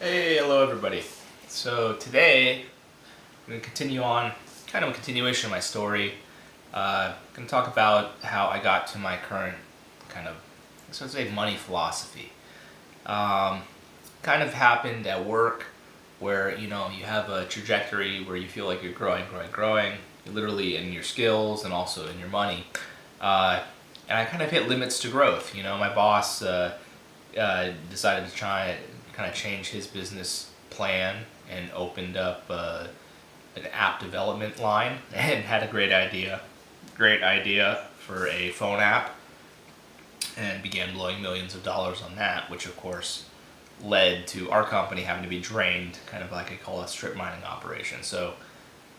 Hey, hello everybody. So today, I'm going to continue on, kind of a continuation of my story. I'm going to talk about how I got to my current kind of, so to say, money philosophy. Kind of happened at work where, you have a trajectory where you feel like you're growing, literally in your skills and also in your money. And I kind of hit limits to growth. My boss decided to try kind of change his business plan and opened up an app development line and had a great idea for a phone app and began blowing millions of dollars on that, which of course led to our company having to be drained, kind of like I call a strip mining operation. So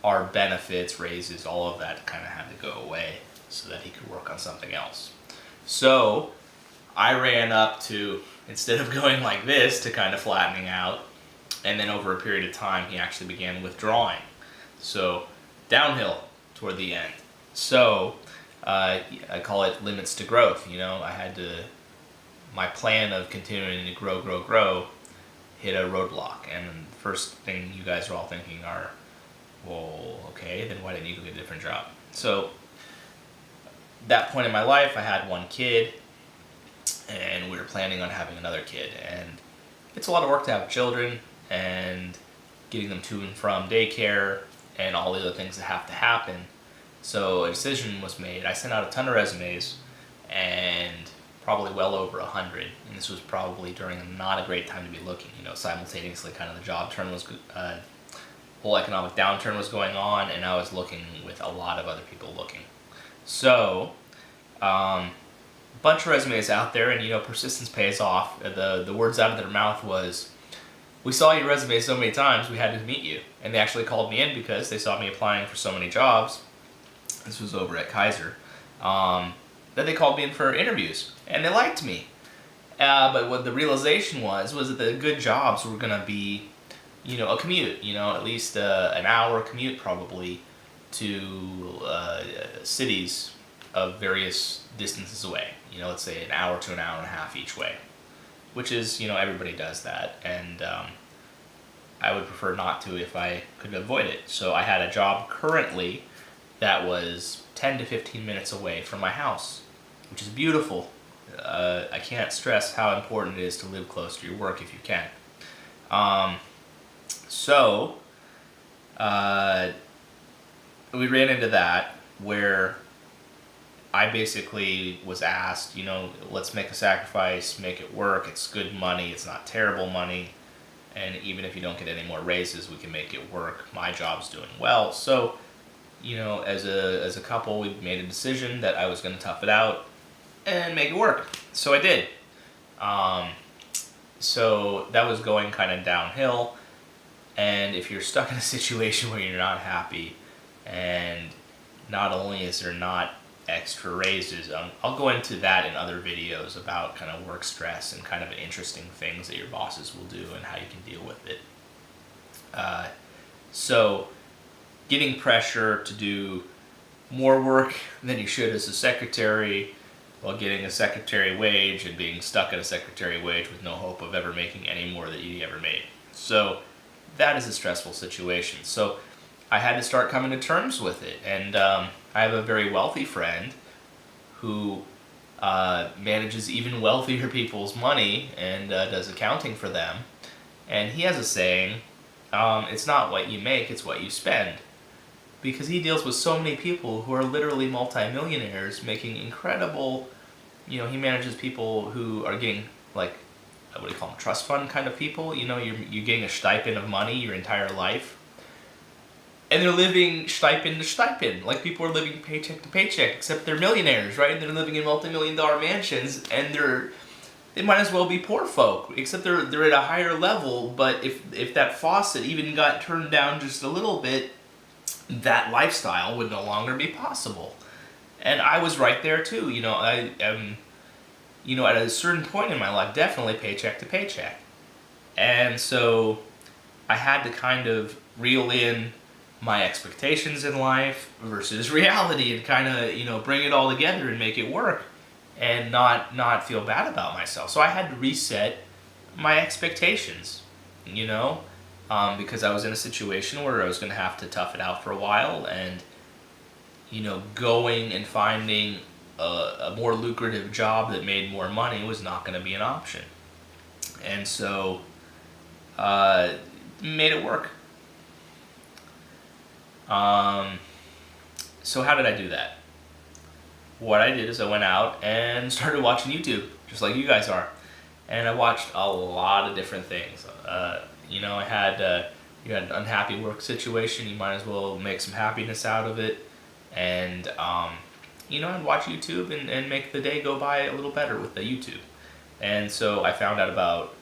our benefits, raises, all of that kind of had to go away so that he could work on something else. So I ran up to, instead of going like this to kind of flattening out, and then over a period of time he actually began withdrawing. So downhill toward the end. So I call it limits to growth. I had to, my plan of continuing to grow, hit a roadblock. And the first thing you guys are all thinking are, well, okay, then why didn't you go get a different job? So that point in my life, I had one kid, and we were planning on having another kid. And it's a lot of work to have children, and getting them to and from daycare, and all the other things that have to happen. So a decision was made. I sent out a ton of resumes, and probably well over 100. And this was probably during not a great time to be looking. Simultaneously, kind of the job turn was, whole economic downturn was going on, and I was looking with a lot of other people looking. So, bunch of resumes out there, and persistence pays off. The words out of their mouth was, we saw your resume so many times, we had to meet you. And they actually called me in because they saw me applying for so many jobs. This was over at Kaiser. That they called me in for interviews, and they liked me. But what the realization was that the good jobs were going to be, a commute, at least an hour commute probably to cities of various distances away. Let's say an hour to an hour and a half each way, which is, everybody does that, and I would prefer not to if I could avoid it. So I had a job currently that was 10 to 15 minutes away from my house, which is beautiful. I can't stress how important it is to live close to your work if you can. So we ran into that where I basically was asked, let's make a sacrifice, make it work. It's good money. It's not terrible money. And even if you don't get any more raises, we can make it work. My job's doing well. So, as a couple, we made a decision that I was going to tough it out and make it work. So I did. So that was going kind of downhill. And if you're stuck in a situation where you're not happy, and not only is there not extra raises, I'll go into that in other videos about kind of work stress and kind of interesting things that your bosses will do and how you can deal with it. So getting pressure to do more work than you should as a secretary, while getting a secretary wage and being stuck at a secretary wage with no hope of ever making any more that you ever made. So that is a stressful situation. So I had to start coming to terms with it, and I have a very wealthy friend who manages even wealthier people's money and does accounting for them. And he has a saying, it's not what you make, it's what you spend. Because he deals with so many people who are literally multimillionaires making incredible, he manages people who are getting, like, what do you call them, trust fund kind of people. You're getting a stipend of money your entire life. And they're living stipend to stipend, like people are living paycheck to paycheck, except they're millionaires, right? They're living in multi-million-dollar mansions, and they might as well be poor folk, except they're at a higher level. But if that faucet even got turned down just a little bit, that lifestyle would no longer be possible. And I was right there too. I am, at a certain point in my life, definitely paycheck to paycheck, and so I had to kind of reel in my expectations in life versus reality and kind of, bring it all together and make it work and not feel bad about myself. So I had to reset my expectations. you know, because I was in a situation where I was going to have to tough it out for a while, and going and finding a more lucrative job that made more money was not going to be an option. And so, made it work. So how did I do that? What I did is I went out and started watching YouTube, just like you guys are. And I watched a lot of different things. I had you had an unhappy work situation, you might as well make some happiness out of it. And, I'd watch YouTube and make the day go by a little better with the YouTube. And so I found out about,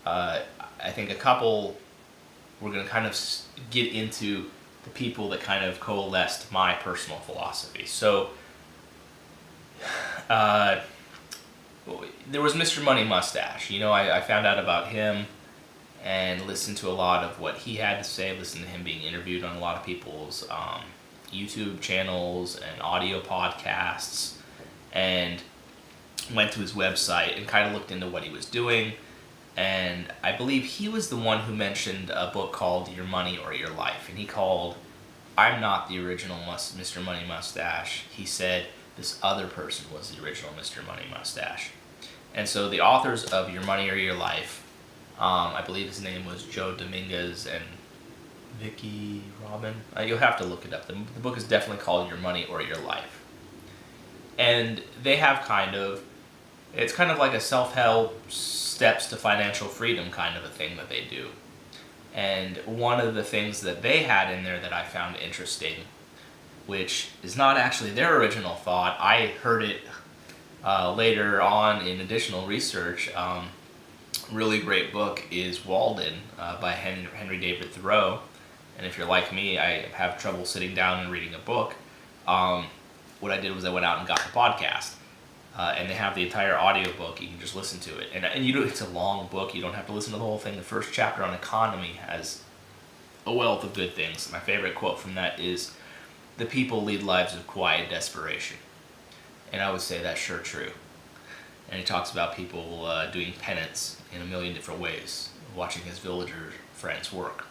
I think a couple, we're going to kind of get into the people that kind of coalesced my personal philosophy. So, there was Mr. Money Mustache. I found out about him and listened to a lot of what he had to say, listened to him being interviewed on a lot of people's YouTube channels and audio podcasts, and went to his website and kind of looked into what he was doing. And I believe he was the one who mentioned a book called Your Money or Your Life. And he called, I'm not the original Mr. Money Mustache. He said this other person was the original Mr. Money Mustache. And so the authors of Your Money or Your Life, I believe his name was Joe Dominguez and Vicky Robin. You'll have to look it up. The book is definitely called Your Money or Your Life. And they have it's kind of like a self-help steps to financial freedom kind of a thing that they do. And one of the things that they had in there that I found interesting, which is not actually their original thought, I heard it later on in additional research. Really great book is Walden by Henry David Thoreau. And if you're like me, I have trouble sitting down and reading a book. What I did was I went out and got the podcast. And they have the entire audiobook. You can just listen to it. And it's a long book. You don't have to listen to the whole thing. The first chapter on economy has a wealth of good things. My favorite quote from that is, "The people lead lives of quiet desperation." And I would say that's sure true. And he talks about people doing penance in a million different ways, watching his villager friends work.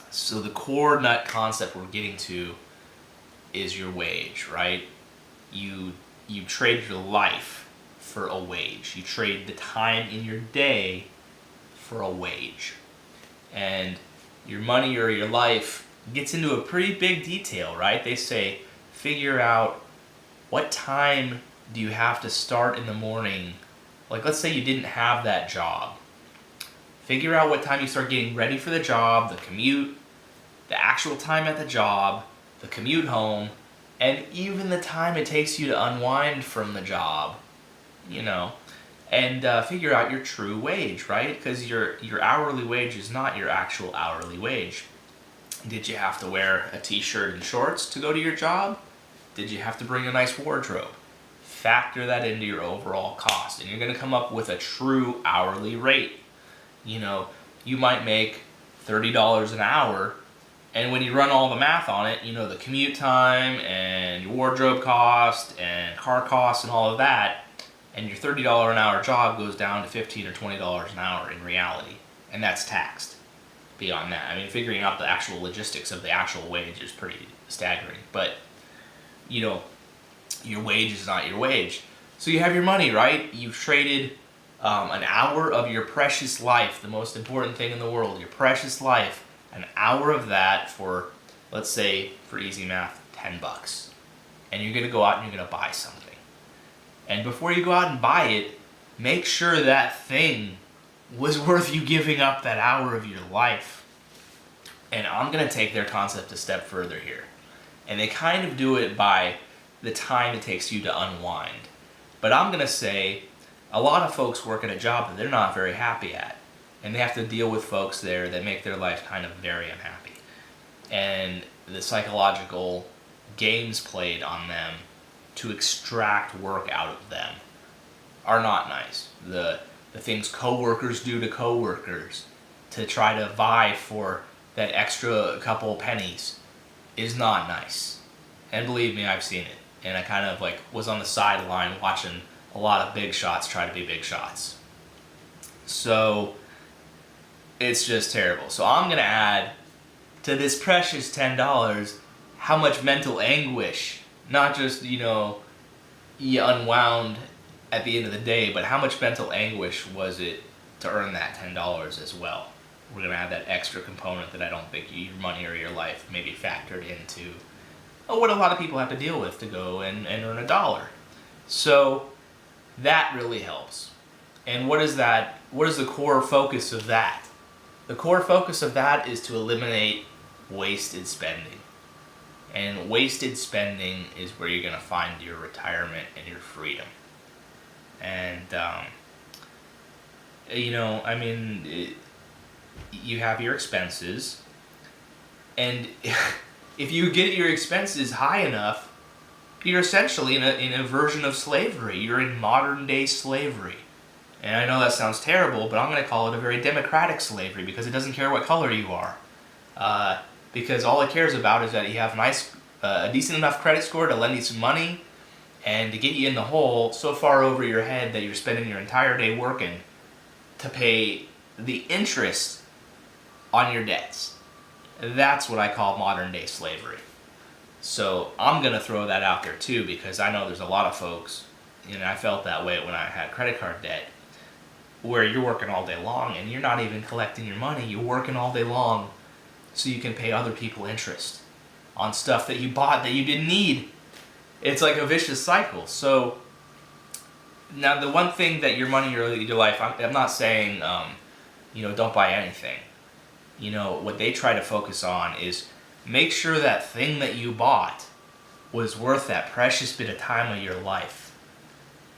So the core nut concept we're getting to is your wage, right? You trade your life for a wage. You trade the time in your day for a wage. And your money or your life gets into a pretty big detail, right? They say, figure out what time do you have to start in the morning. Like, let's say you didn't have that job. Figure out what time you start getting ready for the job, the commute, the actual time at the job, the commute home, and even the time it takes you to unwind from the job, and figure out your true wage, right? Because your hourly wage is not your actual hourly wage. Did you have to wear a t-shirt and shorts to go to your job? Did you have to bring a nice wardrobe? Factor that into your overall cost, and you're going to come up with a true hourly rate. You might make $30 an hour, and when you run all the math on it, the commute time and your wardrobe cost and car costs and all of that, and your $30 an hour job goes down to $15 or $20 an hour in reality, and that's taxed. Beyond that, figuring out the actual logistics of the actual wage is pretty staggering, but your wage is not your wage. So you have your money, right? You've traded an hour of your precious life, the most important thing in the world, your precious life, an hour of that for, let's say, for easy math, $10. And you're going to go out and you're going to buy something. And before you go out and buy it, make sure that thing was worth you giving up that hour of your life. And I'm going to take their concept a step further here. And they kind of do it by the time it takes you to unwind. But I'm going to say a lot of folks work at a job that they're not very happy at. And they have to deal with folks there that make their life kind of very unhappy. And the psychological games played on them to extract work out of them are not nice. The things coworkers do to coworkers to try to vie for that extra couple pennies is not nice. And believe me, I've seen it. And I kind of was on the sideline watching a lot of big shots try to be big shots. So It's just terrible. So I'm going to add to this precious $10 how much mental anguish, not just, you unwound at the end of the day, but how much mental anguish was it to earn that $10 as well. We're going to add that extra component that I don't think your money or your life maybe factored into what a lot of people have to deal with to go and earn a dollar. So that really helps. And what is that? What is the core focus of that? The core focus of that is to eliminate wasted spending. And wasted spending is where you're going to find your retirement and your freedom. And, you have your expenses, and if you get your expenses high enough, you're essentially in a version of slavery. You're in modern day slavery. And I know that sounds terrible, but I'm going to call it a very democratic slavery, because it doesn't care what color you are. Because all it cares about is that you have a decent enough credit score to lend you some money, and to get you in the hole so far over your head that you're spending your entire day working to pay the interest on your debts. That's what I call modern day slavery. So I'm going to throw that out there too, because I know there's a lot of folks, and I felt that way when I had credit card debt, where you're working all day long and you're not even collecting your money. You're working all day long so you can pay other people interest on stuff that you bought that you didn't need. It's like a vicious cycle. So now the one thing that your money or your life, I'm not saying, don't buy anything. What they try to focus on is make sure that thing that you bought was worth that precious bit of time of your life.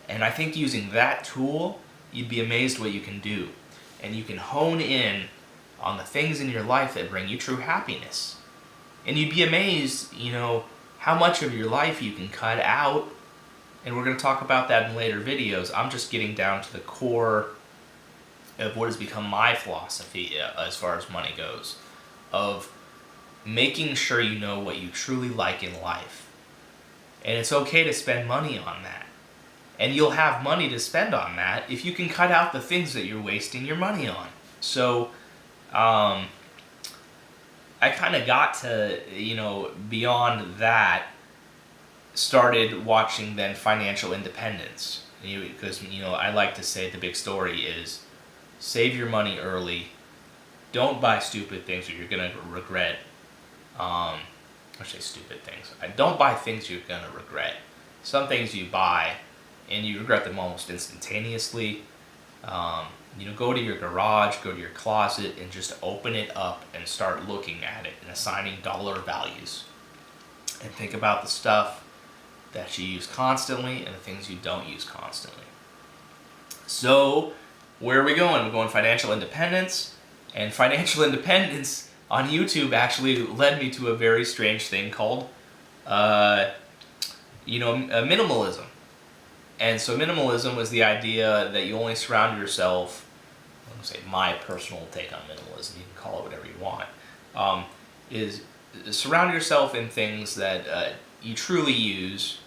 And I think using that tool, you'd be amazed what you can do. And you can hone in on the things in your life that bring you true happiness. And you'd be amazed, how much of your life you can cut out. And we're going to talk about that in later videos. I'm just getting down to the core of what has become my philosophy as far as money goes, of making sure you know what you truly like in life. And it's okay to spend money on that. And you'll have money to spend on that if you can cut out the things that you're wasting your money on. So, I kind of got to, beyond that, started watching then financial independence. Because, I like to say the big story is save your money early. Don't buy stupid things or you're going to regret. I say stupid things. Don't buy things you're going to regret. Some things you buy and you regret them almost instantaneously. Go to your garage, go to your closet, and just open it up and start looking at it and assigning dollar values. And think about the stuff that you use constantly and the things you don't use constantly. So, where are we going? We're going financial independence. And financial independence on YouTube actually led me to a very strange thing called, minimalism. And so minimalism was the idea that you only surround yourself, I'm going to say my personal take on minimalism, you can call it whatever you want, is surround yourself in things that you truly use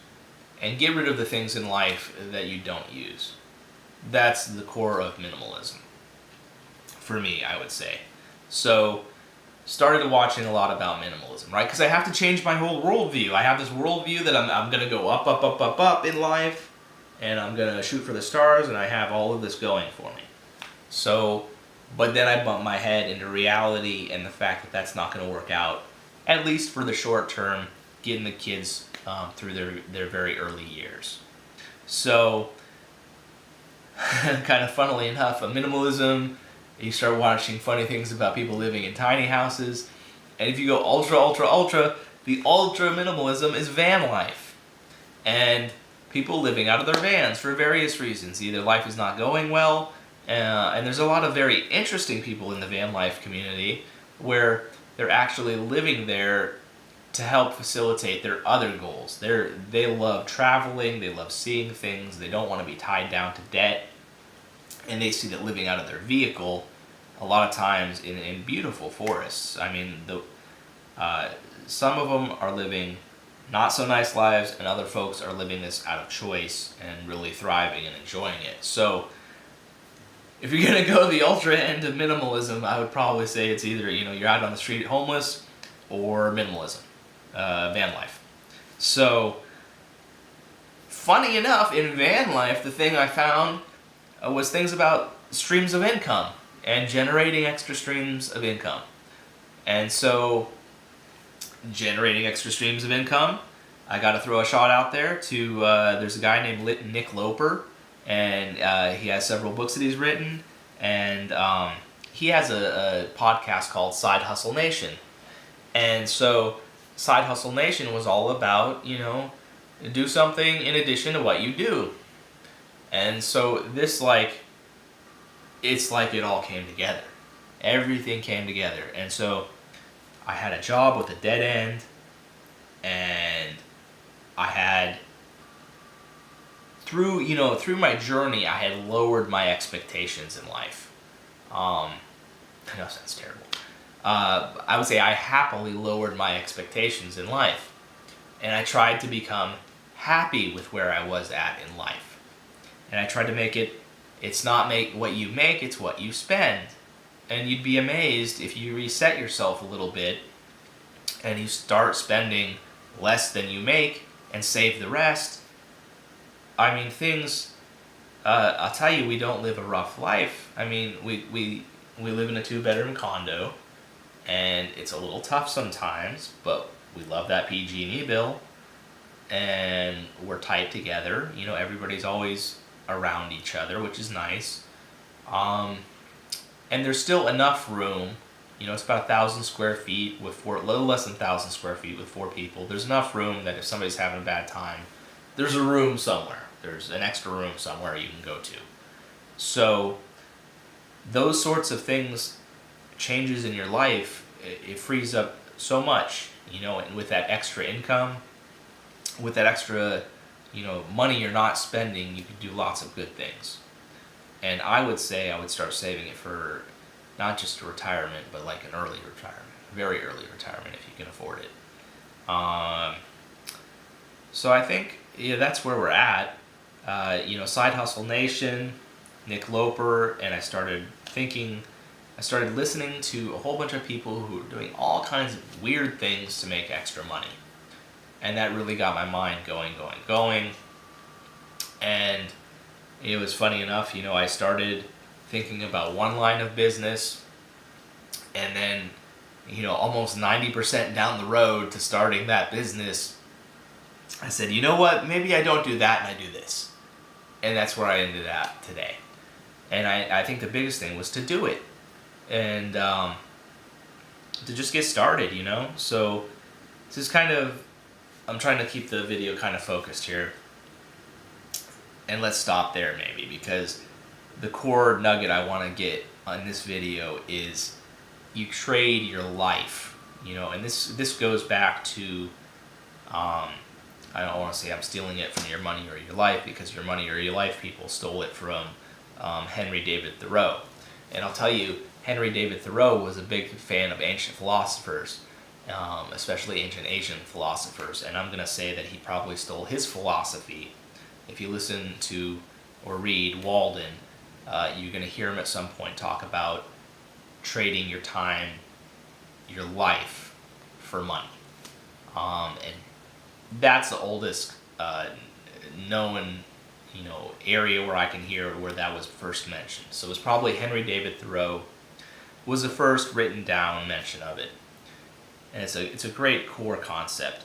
and get rid of the things in life that you don't use. That's the core of minimalism. For me, I would say. So, started watching a lot about minimalism, right? Because I have to change my whole worldview. I have this worldview that I'm going to go up in life, and I'm going to shoot for the stars, and I have all of this going for me. So, but then I bump my head into reality and the fact that that's not going to work out, at least for the short term, getting the kids through their very early years. So, kind of funnily enough, minimalism, you start watching funny things about people living in tiny houses, and if you go ultra, the ultra minimalism is van life. And people living out of their vans for various reasons. Either life is not going well, and there's a lot of very interesting people in the van life community where they're actually living there to help facilitate their other goals. They love traveling, they love seeing things, they don't want to be tied down to debt, and they see that living out of their vehicle a lot of times in beautiful forests. I mean, some of them are living not so nice lives, and other folks are living this out of choice and really thriving and enjoying it. So if you're gonna go the ultra end of minimalism, I would probably say it's either, you're out on the street homeless, or minimalism, van life. So, funny enough, in van life, the thing I found was things about streams of income and generating extra streams of income. And so, generating extra streams of income, I got to throw a shot out there to, there's a guy named Nick Loper, and he has several books that he's written, and he has a podcast called Side Hustle Nation. And so Side Hustle Nation was all about, do something in addition to what you do. And so this, it's like it all came together. Everything came together. And so I had a job with a dead end, and I had, through my journey, I had lowered my expectations in life. I know that sounds terrible. I would say I happily lowered my expectations in life. And I tried to become happy with where I was at in life. And I tried to make it, it's not what you make, it's what you spend. And you'd be amazed if you reset yourself a little bit and you start spending less than you make and save the rest. I mean, I'll tell you, we don't live a rough life. I mean, we live in a 2-bedroom condo, and it's a little tough sometimes, but we love that PG&E bill, and we're tight together. Everybody's always around each other, which is nice. And there's still enough room. It's about 1,000 square feet with a little less than 1,000 square feet with 4 people. There's enough room that if somebody's having a bad time, there's a room somewhere. There's an extra room somewhere you can go to. So those sorts of things, changes in your life, it frees up so much, and with that extra income, with that extra, money you're not spending, you can do lots of good things. And I would say I would start saving it for not just retirement, but like an early retirement, very early retirement if you can afford it. So I think that's where we're at. Side Hustle Nation, Nick Loper, and I started listening to a whole bunch of people who were doing all kinds of weird things to make extra money. And that really got my mind going. And it was funny enough, I started thinking about one line of business, and then, almost 90% down the road to starting that business, I said, you know what, maybe I don't do that and I do this. And that's where I ended at today. And I think the biggest thing was to do it. And to just get started, So this is I'm trying to keep the video kind of focused here. And let's stop there maybe, because the core nugget I want to get on this video is you trade your life, and this goes back to, I don't want to say I'm stealing it from Your Money or Your Life, because Your Money or Your Life people stole it from Henry David Thoreau. And I'll tell you, Henry David Thoreau was a big fan of ancient philosophers, especially ancient Asian philosophers, and I'm going to say that he probably stole his philosophy. If you listen to or read Walden, you're going to hear him at some point talk about trading your time, your life, for money. And that's the oldest known, area where I can hear where that was first mentioned. So it was probably Henry David Thoreau was the first written down mention of it. And it's a great core concept.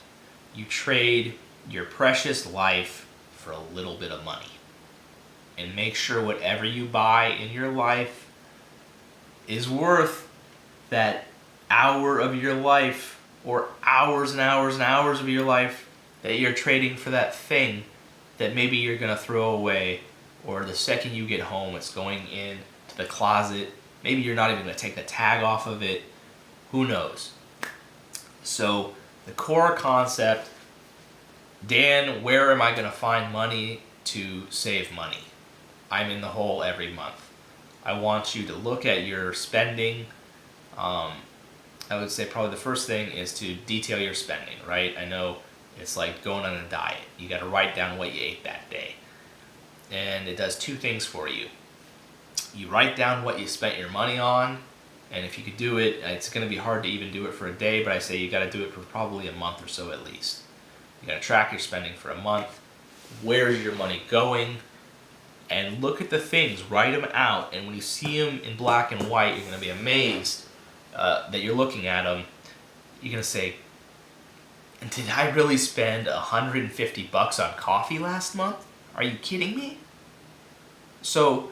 You trade your precious life for a little bit of money. And make sure whatever you buy in your life is worth that hour of your life, or hours and hours and hours of your life that you're trading for that thing that maybe you're going to throw away, or the second you get home it's going in to the closet. Maybe you're not even going to take the tag off of it. Who knows? So the core concept, Dan, where am I going to find money to save money? I'm in the hole every month. I want you to look at your spending. I would say probably the first thing is to detail your spending, right? I know it's like going on a diet. You got to write down what you ate that day. And it does two things for you. you write down what you spent your money on, and if you could do it, it's going to be hard to even do it for a day, but I say you got to do it for probably a month or so at least. You got to track your spending for a month. Where is your money going? And look at the things, write them out, and when you see them in black and white, you're going to be amazed that you're looking at them. You're going to say, did I really spend $150 on coffee last month? Are you kidding me? So,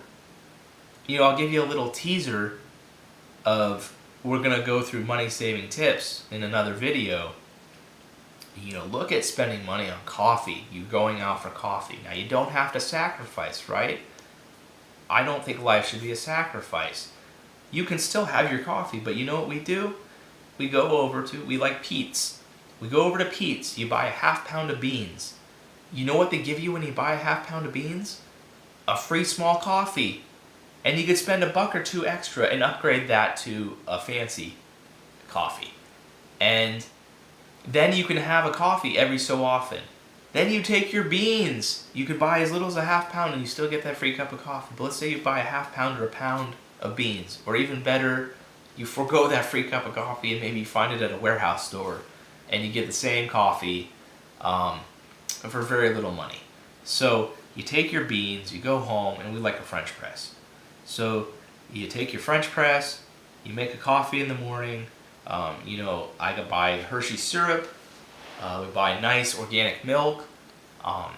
I'll give you a little teaser of, we're going to go through money saving tips in another video. Look at spending money on coffee, you going out for coffee. Now, you don't have to sacrifice, right? I don't think life should be a sacrifice. You can still have your coffee, but you know what we do? We like Pete's. We go over to Pete's, you buy a half pound of beans. You know what they give you when you buy a half pound of beans? A free small coffee. And you could spend $1 or $2 extra and upgrade that to a fancy coffee. And then you can have a coffee every so often. Then you take your beans. You could buy as little as a half pound and you still get that free cup of coffee. But let's say you buy a half pound or a pound of beans. Or even better, you forego that free cup of coffee and maybe you find it at a warehouse store and you get the same coffee for very little money. So you take your beans, you go home, and we like a French press. So you take your French press, you make a coffee in the morning. I could buy Hershey syrup, we buy nice organic milk, and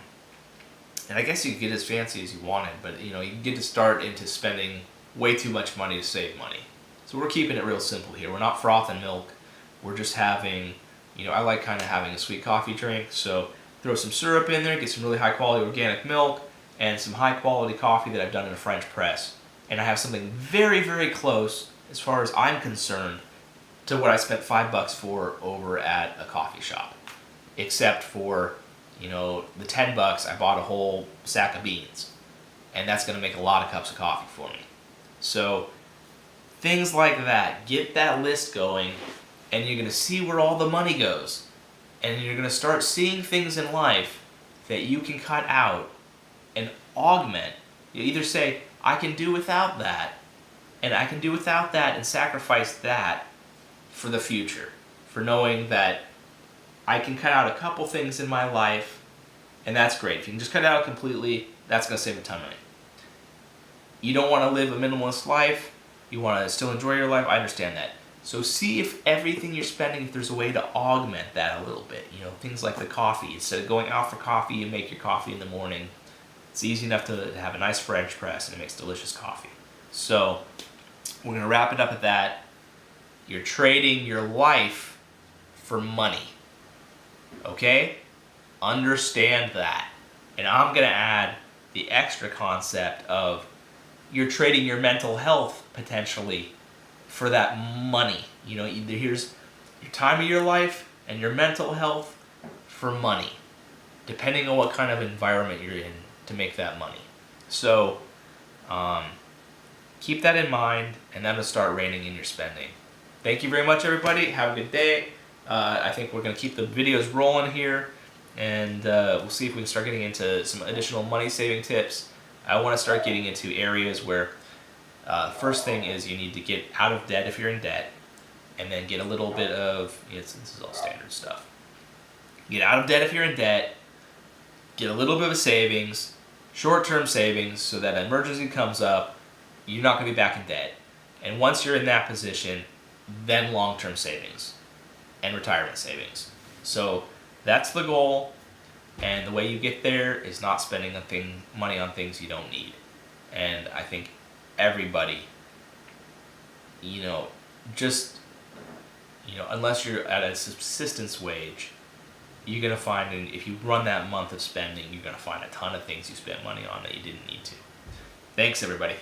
I guess you could get as fancy as you wanted, but you get to start into spending way too much money to save money. So we're keeping it real simple here. We're not frothing milk. We're just having, I like kind of having a sweet coffee drink, so throw some syrup in there, get some really high quality organic milk, and some high quality coffee that I've done in a French press. And I have something very, very close, as far as I'm concerned, to what I spent $5 for over at a coffee shop. Except for, the $10 I bought a whole sack of beans. And that's going to make a lot of cups of coffee for me. So, things like that. Get that list going, and you're going to see where all the money goes. And you're going to start seeing things in life that you can cut out and augment. You either say, I can do without that, and I can do without that and sacrifice that for the future, for knowing that I can cut out a couple things in my life, and that's great. If you can just cut it out completely, that's going to save a ton of money. You don't want to live a minimalist life, you want to still enjoy your life, I understand that. So see if everything you're spending, if there's a way to augment that a little bit. Things like the coffee. Instead of going out for coffee, you make your coffee in the morning. It's easy enough to have a nice French press, and it makes delicious coffee. So we're going to wrap it up at that. You're trading your life for money. Okay? Understand that. And I'm going to add the extra concept of you're trading your mental health potentially for that money. Here's your time of your life and your mental health for money, depending on what kind of environment you're in to make that money. So keep that in mind, and that'll start reining in your spending. Thank you very much, everybody. Have a good day. I think we're going to keep the videos rolling here, and we'll see if we can start getting into some additional money-saving tips. I want to start getting into areas where first thing is you need to get out of debt if you're in debt, and then get a little bit of, this is all standard stuff. Get out of debt if you're in debt, get a little bit of a savings, short-term savings, so that an emergency comes up, you're not going to be back in debt. And once you're in that position, then long-term savings and retirement savings. So that's the goal, and the way you get there is not spending money on things you don't need. And I think everybody, unless you're at a subsistence wage, you're going to find, and if you run that month of spending, you're going to find a ton of things you spent money on that you didn't need to. Thanks, everybody.